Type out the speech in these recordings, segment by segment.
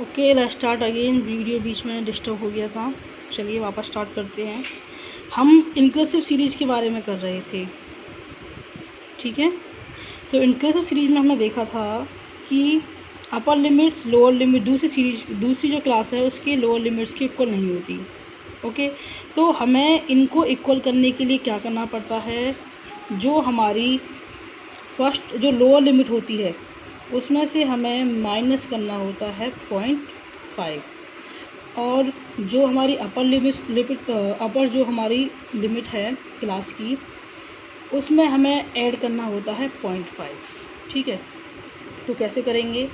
Okay, let's start again. Video बीच में disturb हो गया था। चलिए वापस स्टार्ट करते हैं। हम इंक्लूसिव सीरीज़ के बारे में कर रहे थे, ठीक है। तो इंक्लूसिव सीरीज़ में हमने देखा था कि अपर लिमिट्स लोअर लिमिट दूसरी जो क्लास है उसकी लोअर लिमिट्स की इक्वल नहीं होती। ओके, तो हमें इनको इक्वल करने के लिए क्या करना पड़ता है, जो हमारी फर्स्ट जो लोअर लिमिट होती है उसमें से हमें माइनस करना होता है 0.5, और जो हमारी अपर जो हमारी लिमिट है क्लास की उसमें हमें ऐड करना होता है 0.5, ठीक है। तो कैसे करेंगे,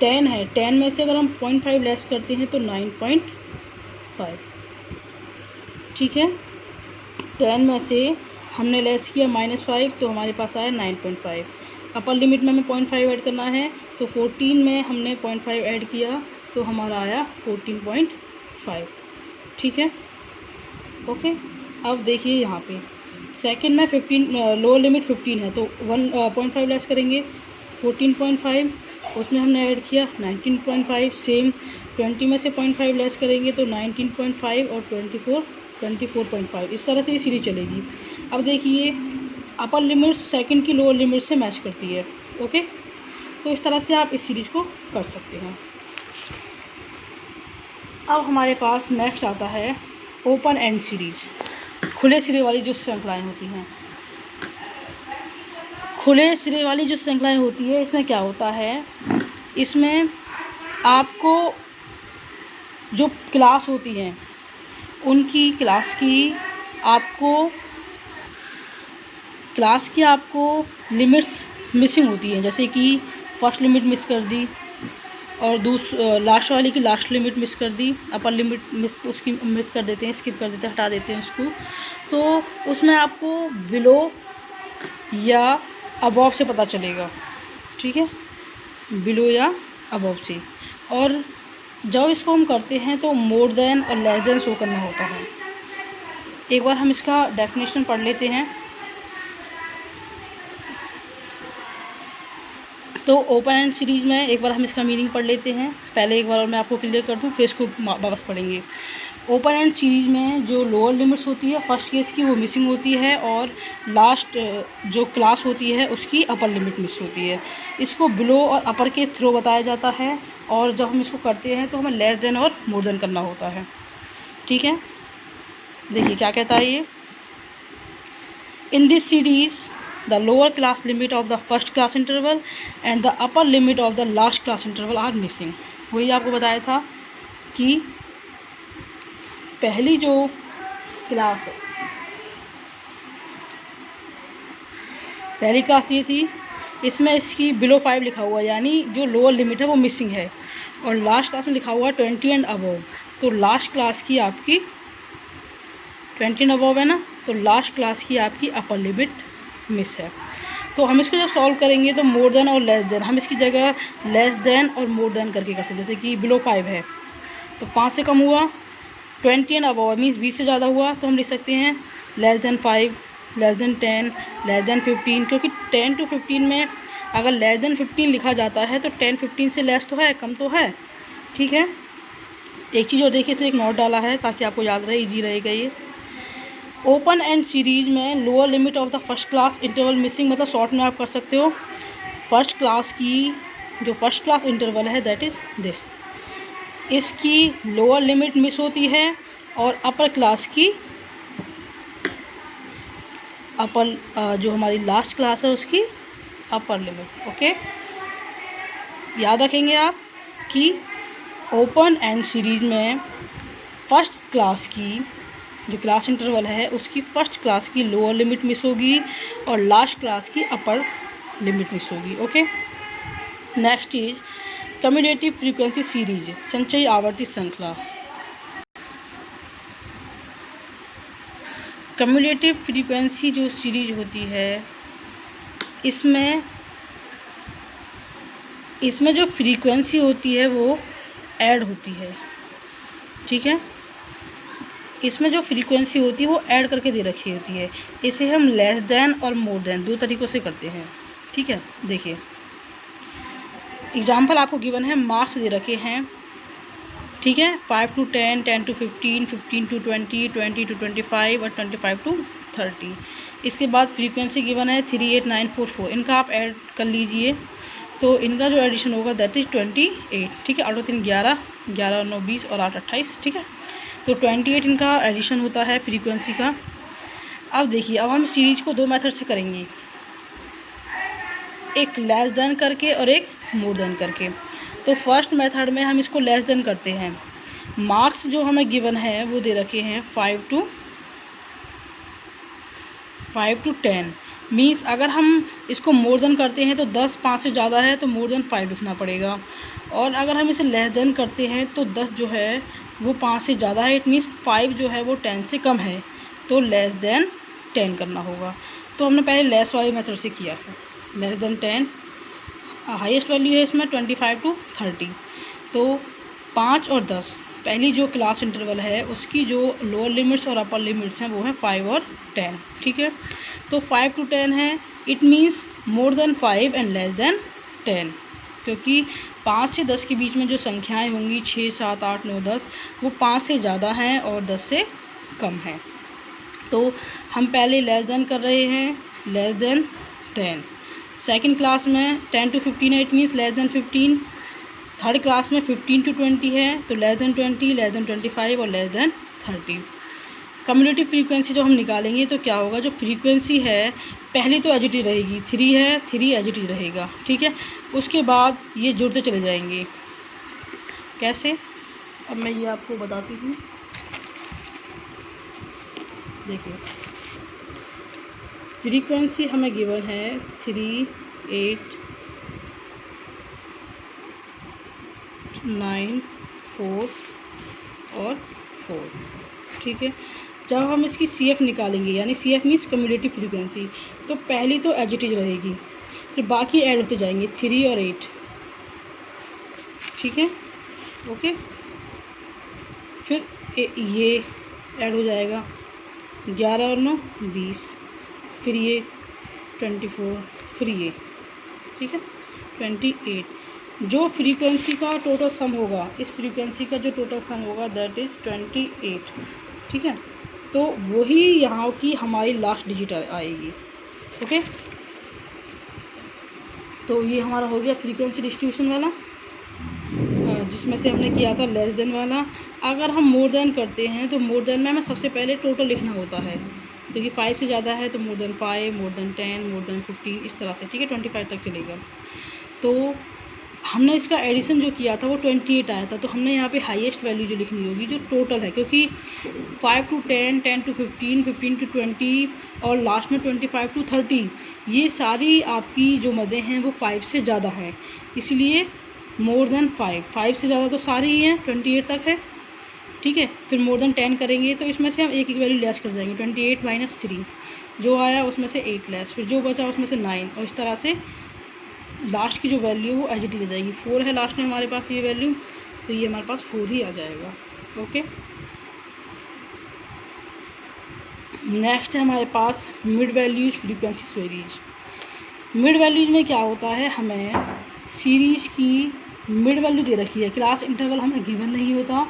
10 है, 10 में से अगर हम 0.5 लेस करते हैं तो 9.5, ठीक है। 10 में से हमने लेस किया -5 तो हमारे पास आया 9.5। अपर लिमिट में हमें 0.5 ऐड करना है, तो 14 में हमने 0.5 ऐड किया तो हमारा आया 14.5, ठीक है। ओके, अब देखिए यहाँ पे सेकंड में 15 लोअर लिमिट 15 है, तो 1.5 लेस करेंगे 14.5, उसमें हमने ऐड किया 19.5। सेम 20 में से 0.5 लेस करेंगे तो 19.5 और 24.5। इस तरह से ये सीरीज चलेगी। अब देखिए अपर लिमिट सेकंड की लोअर लिमिट से मैच करती है। ओके, तो इस तरह से आप इस सीरीज को कर सकते हैं। अब हमारे पास नेक्स्ट आता है ओपन एंड सीरीज, खुले सिरे वाली जो श्रृंखलाएँ होती हैं। खुले सिरे वाली जो श्रृंखलाएँ होती है इसमें क्या होता है, इसमें आपको जो क्लास होती हैं उनकी क्लास की आपको लिमिट्स मिसिंग होती हैं, जैसे कि फर्स्ट लिमिट मिस कर दी और लास्ट वाली की लास्ट लिमिट मिस कर दी, अपर लिमिट उसकी मिस कर देते हैं, स्किप कर देते हैं, हटा देते हैं उसको। तो उसमें आपको बिलो या अबव से पता चलेगा, ठीक है, बिलो या अबव से। और जब इसको हम करते हैं तो मोर देन और लेस देन शो करना होता है। एक बार हम इसका डेफिनेशन पढ़ लेते हैं। तो ओपन एंड सीरीज में एक बार हम इसका मीनिंग पढ़ लेते हैं। पहले एक बार और मैं आपको क्लियर कर दूं, फिर इसको वापस पढ़ेंगे। ओपन एंड सीरीज में जो लोअर लिमिट्स होती है फर्स्ट केस की वो मिसिंग होती है, और लास्ट जो क्लास होती है उसकी अपर लिमिट मिस होती है। इसको बिलो और अपर के थ्रू बताया जाता है, और जब हम इसको करते हैं तो हमें लेस देन और मोर देन करना होता है, ठीक है। देखिए क्या कहता है ये, in this series the lower class limit of the first class interval and the upper limit of the last class interval are missing। वही आपको बताया था कि पहली जो क्लास है, पहली क्लास ये थी, इसमें इसकी बिलो 5 लिखा हुआ है, यानी जो लोअर लिमिट है वो मिसिंग है, और लास्ट क्लास में लिखा हुआ है 20 एंड अबव। तो लास्ट क्लास की आपकी 20 एंड अबव है ना, तो लास्ट क्लास की आपकी अपर लिमिट मिस है। तो हम इसको जब सॉल्व करेंगे तो मोर देन और लेस देन, हम इसकी जगह लेस देन और मोर देन करके कर सकते हैं। जैसे कि बिलो 5 है तो 5 से कम हुआ, 20 एंड अबव मीन्स 20 से ज़्यादा हुआ, तो हम लिख सकते हैं less than 5, less than 10, less than 15। क्योंकि 10 to 15 में अगर लेस देन 15 लिखा जाता है तो 10 15 से लेस तो है, कम तो है, ठीक है। एक चीज़ और देखिए, इसमें एक नोट डाला है ताकि आपको याद रहे, ईजी रहेगा ये। ओपन एंड सीरीज में lower limit of the first class interval missing, मतलब शॉर्ट में आप कर सकते हो, फर्स्ट क्लास की जो फर्स्ट क्लास इंटरवल है दैट इज़ दिस, इसकी लोअर लिमिट मिस होती है, और अपर क्लास की जो हमारी लास्ट क्लास है उसकी अपर लिमिट। ओके, याद रखेंगे आप कि ओपन एंड सीरीज में फर्स्ट क्लास की जो क्लास इंटरवल है उसकी फर्स्ट क्लास की लोअर लिमिट मिस होगी और लास्ट क्लास की अपर लिमिट मिस होगी। Okay, next is cumulative frequency series, संचयी आवर्ती श्रृंखला। कम्युलेटिव फ्रीक्वेंसी जो सीरीज होती है इसमें जो फ्रीक्वेंसी होती है वो ऐड होती है, ठीक है। इसमें जो फ्रीक्वेंसी होती है वो ऐड करके दे रखी होती है। इसे हम लेस देन और मोर देन दो तरीक़ों से करते हैं, ठीक है। देखिए एग्जाम्पल आपको गिवन है, मार्क्स दे रखे हैं, ठीक है, 5 to 10, 10 to 15, 15 to 20, 20 to 25 और 25 to 30। इसके बाद फ्रीक्वेंसी गिवन है 38944, इनका आप ऐड कर लीजिए, तो इनका जो एडिशन होगा दैट इज़ 28, ठीक है। 8 और 3 11, 11 और 9 20 और 8 28, ठीक है। तो 28 इनका एडिशन होता है फ्रीक्वेंसी का। अब देखिए, अब हम सीरीज को 2 मेथड से करेंगे, एक लेस देन करके और एक मोर देन करके। तो फर्स्ट मेथड में हम इसको लेस देन करते हैं। मार्क्स जो हमें गिवन है वो दे रखे हैं 5 to 10, मीन्स अगर हम इसको मोर देन करते हैं तो 10 5 से ज़्यादा है तो मोर देन 5 लिखना पड़ेगा, और अगर हम इसे लेस देन करते हैं तो 10 जो है वो 5 से ज़्यादा है, इट मीन्स 5 जो है वो 10 से कम है, तो लेस देन 10 करना होगा। तो हमने पहले लेस वाले मेथड से किया है, लेस देन 10, हाईएस्ट वैल्यू है इसमें 25 to 30। तो 5 और 10 पहली जो क्लास इंटरवल है उसकी जो लोअर लिमिट्स और अपर लिमिट्स हैं वो हैं 5 और 10, ठीक है। तो 5 to 10 है, it means more than 5 and less than 10, क्योंकि 5 से 10 के बीच में जो संख्याएं होंगी 6 7 8 9 10 वो 5 से ज़्यादा हैं और 10 से कम हैं। तो हम पहले लेस देन कर रहे हैं, लेस देन 10। सेकंड क्लास में 10 to 15 है, it means less than 15। Third class में 15 to 20 है, तो लेस देन 20, लेस देन 25 और लेस देन 30। कम्युलेटिव फ्रीक्वेंसी जो हम निकालेंगे तो क्या होगा, जो फ्रीक्वेंसी है पहली तो एजिटी रहेगी, 3 है, 3 एजिटी रहेगा, ठीक है। उसके बाद ये जुड़ते चले जाएंगे, कैसे, अब मैं ये आपको बताती हूँ। देखिए, फ्रीक्वेंसी हमें गिवन है 3 8 9 4 और 4, ठीक है। जब हम इसकी CF निकालेंगे, यानी CF मीन्स कम्युलेटिव फ्रीक्वेंसी, तो पहली तो एजिटेज रहेगी, फिर बाकी ऐड होते जाएंगे 3 और 8, ठीक है, ओके। फिर ये ऐड हो जाएगा 11 और 9 20, फिर ये 24, फिर ये, ठीक है 28। जो फ्रीक्वेंसी का टोटल सम होगा, इस फ्रीक्वेंसी का जो टोटल सम होगा दैट इज़ 28, ठीक है। तो वही यहाँ की हमारी लास्ट डिजिट आएगी, ओके। तो ये हमारा हो गया फ्रीक्वेंसी डिस्ट्रीब्यूशन वाला, जिसमें से हमने किया था लेस देन वाला। अगर हम मोर देन करते हैं तो मोर देन में हमें सबसे पहले टोटल लिखना होता है, क्योंकि 5 से ज़्यादा है तो more than 5, more than 10, more than 15, इस तरह से, ठीक है, 25 तक चलेगा। तो हमने इसका एडिशन जो किया था वो 28 आया था, तो हमने यहाँ पे हाईएस्ट वैल्यू जो लिखनी होगी जो टोटल है, क्योंकि 5 to 10, 10 to 15, 15 to 20 और लास्ट में 25 to 30, ये सारी आपकी जो मदें हैं वो 5 से ज़्यादा हैं, इसलिए मोर देन 5 से ज़्यादा तो सारी ही हैं, 28 तक है, ठीक है। फिर मोर देन 10 करेंगे तो इसमें से हम एक एक वैल्यू लेस कर जाएंगे, 28 - 3 जो आया उसमें से 8 लेस, फिर जो बचा उसमें से 9, और इस तरह से लास्ट की जो वैल्यू वो एच डी जाएगी। 4 है लास्ट में हमारे पास ये वैल्यू, तो ये हमारे पास 4 ही आ जाएगा, ओके। नेक्स्ट है हमारे पास mid values frequency series. Mid values में क्या होता है, हमें सीरीज की मिड वैल्यू दे रखी है, क्लास इंटरवल हमें गिवन नहीं होता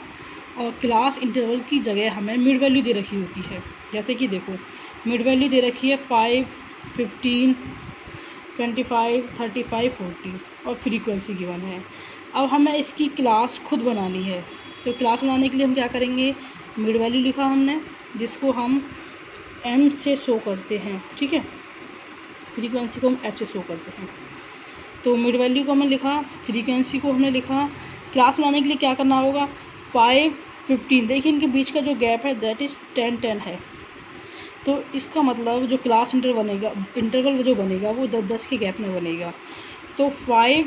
और क्लास इंटरवल की जगह हमें मिड वैल्यू दे रखी होती है। जैसे कि देखो मिड वैल्यू दे रखी है 5, 15, 25, 35, 40 और फ्रीक्वेंसी गिवन है। अब हमें इसकी क्लास खुद बनानी है, तो क्लास बनाने के लिए हम क्या करेंगे, मिड वैल्यू लिखा हमने जिसको हम m से शो करते हैं, ठीक है, फ्रीक्वेंसी को हम h से शो करते हैं। तो मिड वैल्यू को हमने लिखा, फ्रीक्वेंसी को हमने लिखा। क्लास बनाने के लिए क्या करना होगा, 5, 15, देखिए इनके बीच का जो गैप है दैट इज़ 10, 10 है, तो इसका मतलब जो क्लास इंटरवल जो बनेगा वो 10, 10 के गैप में बनेगा। तो 5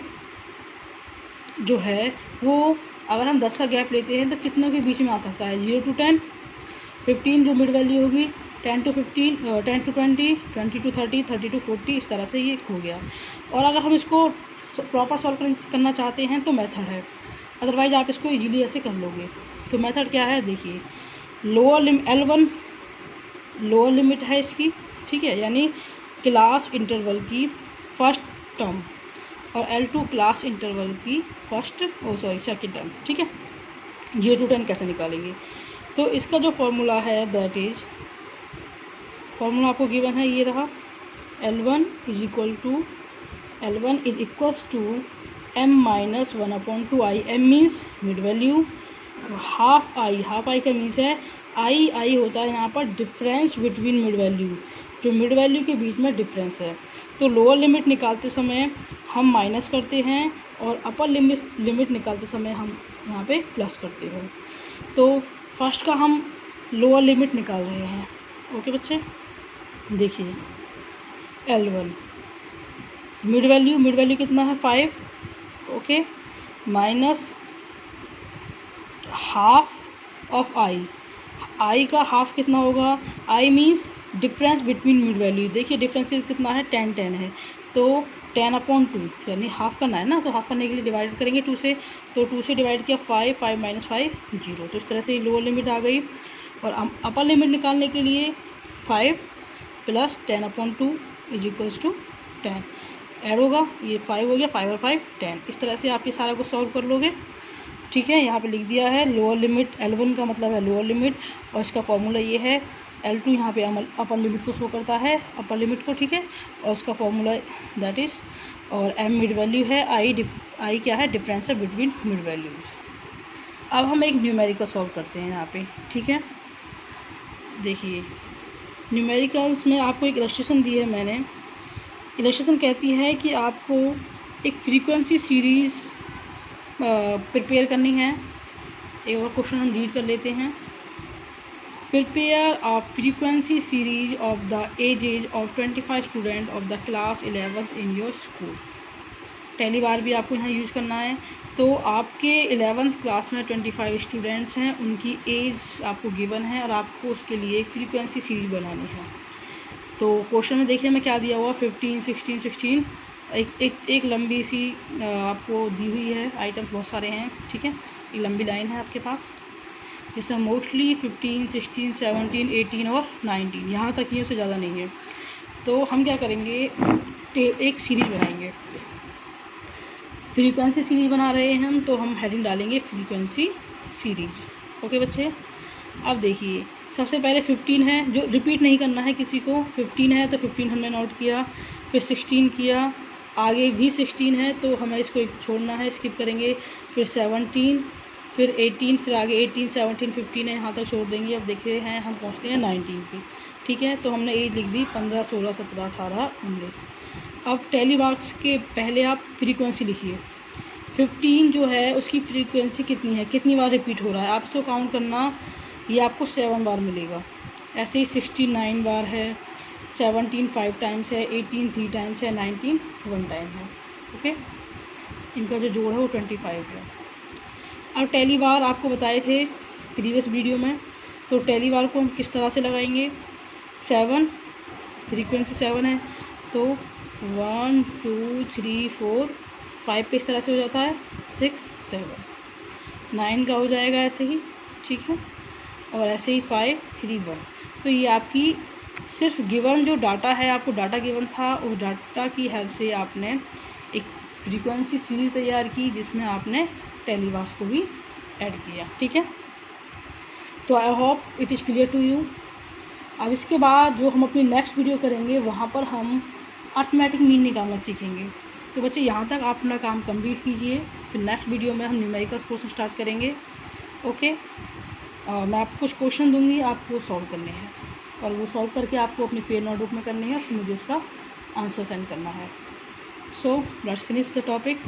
जो है वो अगर हम 10 का गैप लेते हैं तो कितनों के बीच में आ सकता है, 0 to 10, 15 जो मिड वैल्यू होगी, 10 to 15, 10 to 20, 20 to 30, 30 to 40, इस तरह से ये हो गया। और अगर हम इसको प्रॉपर सॉल्व करना चाहते हैं तो मेथड है, अदरवाइज़ आप इसको इजीली ऐसे कर लोगे। तो मेथड क्या है, देखिए L1 लोअर लिमिट है इसकी, ठीक है, यानी क्लास इंटरवल की फर्स्ट टर्म, और L2 क्लास इंटरवल की सेकंड टर्म, ठीक है। 0 to 10 कैसे निकालेंगे, तो इसका जो फॉर्मूला है दैट इज़, फॉर्मूला आपको गिवन है, ये रहा, L1 is equal to m minus 1/2i। m means mid value, half I का मीन्स है आई होता है यहाँ पर डिफरेंस बिटवीन मिड वैल्यू, जो मिड वैल्यू के बीच में डिफरेंस है। तो लोअर लिमिट निकालते समय हम माइनस करते हैं और अपर लिमिट निकालते समय हम यहाँ पे प्लस करते हैं। तो फर्स्ट का हम लोअर लिमिट निकाल रहे हैं। ओके बच्चे, देखिए L1 मिड वैल्यू कितना है 5, ओके, माइनस हाफ ऑफ आई का हाफ कितना होगा, I means difference between mid value. देखिए डिफरेंस कितना है 10 है, तो 10/2 यानी हाफ करना है ना, तो हाफ करने के लिए डिवाइड करेंगे 2 से, तो 2 से डिवाइड किया 5 माइनस 5 0। तो इस तरह से लोअर लिमिट आ गई। और अपर लिमिट निकालने के लिए 5 plus 10/2 is equals to 10 add होगा, ये 5 हो गया, 5 और 5 10। इस तरह से आप ये सारा कुछ सॉल्व कर लोगे, ठीक है। यहाँ पे लिख दिया है लोअर लिमिट, L1 का मतलब है लोअर लिमिट, और इसका फॉर्मूला ये है। L2 यहाँ पे अपर लिमिट को शो करता है, अपर लिमिट को, ठीक है, और उसका फॉर्मूला दैट इज़, और m मिड वैल्यू है, आई क्या है, डिफरेंस है बिटवीन मिड वैल्यूज़। अब हम एक न्यूमेरिकल सॉल्व करते हैं यहाँ पे, ठीक है। देखिए न्यूमेरिकल्स में आपको एक इलस्ट्रेशन दी है मैंने। इलस्ट्रेशन कहती है कि आपको एक फ्रीक्वेंसी सीरीज़ प्रिपेयर करनी है। एक और क्वेश्चन हम रीड कर लेते हैं। Prepare a frequency series of the edges of 25 student of the class 11th in your school. पहली बार भी आपको यहाँ यूज़ करना है। तो आपके 11th क्लास में 25 स्टूडेंट्स हैं, उनकी एज आपको गिवन है और आपको उसके लिए एक फ्रीक्वेंसी सीरीज बनानी है। तो क्वेश्चन में देखिए हमें क्या दिया हुआ, 15, 16, 16, एक लंबी सी आपको दी हुई है, आइटम्स बहुत सारे हैं, ठीक है। एक लंबी लाइन है आपके पास जिसमें मोस्टली 15, 16, 17, 18 और 19 यहाँ तक ही, उससे ज़्यादा नहीं है। तो हम क्या करेंगे, एक सीरीज बनाएंगे, फ्रीक्वेंसी सीरीज बना रहे हैं हम, तो हम हेडिंग डालेंगे फ्रीक्वेंसी सीरीज। ओके बच्चे, अब देखिए सबसे पहले 15 है, जो रिपीट नहीं करना है किसी को। 15 है तो 15 हमने नोट किया, फिर 16 किया, आगे भी 16 है तो हमें इसको छोड़ना है, स्किप करेंगे। फिर 17, फिर 18, फिर आगे 18, 17, 15 है, यहाँ तक छोड़ देंगे। अब देखते हैं हम पहुँचते हैं 19 पे, ठीक है। तो हमने एज लिख दी 15, 16, 17, 18, 19। अब टैली बॉक्स के पहले आप फ्रीक्वेंसी लिखिए। 15 जो है उसकी फ्रीक्वेंसी कितनी है, कितनी बार रिपीट हो रहा है, आप इसको काउंट करना, ये आपको 7 बार मिलेगा। ऐसे ही 16 9 बार है, 17 5 टाइम्स है, 18 3 टाइम्स है, 19 1 टाइम है। ओके, इनका जो जोड़ है वो 25 है। अब टैली बार आपको बताए थे प्रीवियस वीडियो में, तो टैली बार को हम किस तरह से लगाएंगे। 7 फ्रीक्वेंसी 7 है, तो 1 2 3 4 5 पे इस तरह से हो जाता है, 6 7 9 का हो जाएगा ऐसे ही, ठीक है। और ऐसे ही 5 3 1। तो ये आपकी सिर्फ गिवन जो डाटा है, आपको डाटा गिवन था, उस डाटा की हेल्प से आपने एक फ्रीक्वेंसी सीरीज तैयार की जिसमें आपने टैली बार्स को भी ऐड किया, ठीक है। तो I hope it is clear to you. अब इसके बाद जो हम अपनी नेक्स्ट वीडियो करेंगे वहाँ पर हम अर्थमेटिक मीन निकालना सीखेंगे। तो बच्चे यहाँ तक आप अपना काम कंप्लीट कीजिए, फिर नेक्स्ट वीडियो में हम न्यूमेरिकल्स पोर्शन स्टार्ट करेंगे। ओके, मैं आपको कुछ क्वेश्चन दूंगी, आपको सॉल्व करने हैं और वो सॉल्व करके आपको अपनी पेन नोटबुक में करनी है, फिर मुझे उसका आंसर सेंड करना है। So let's finish the topic.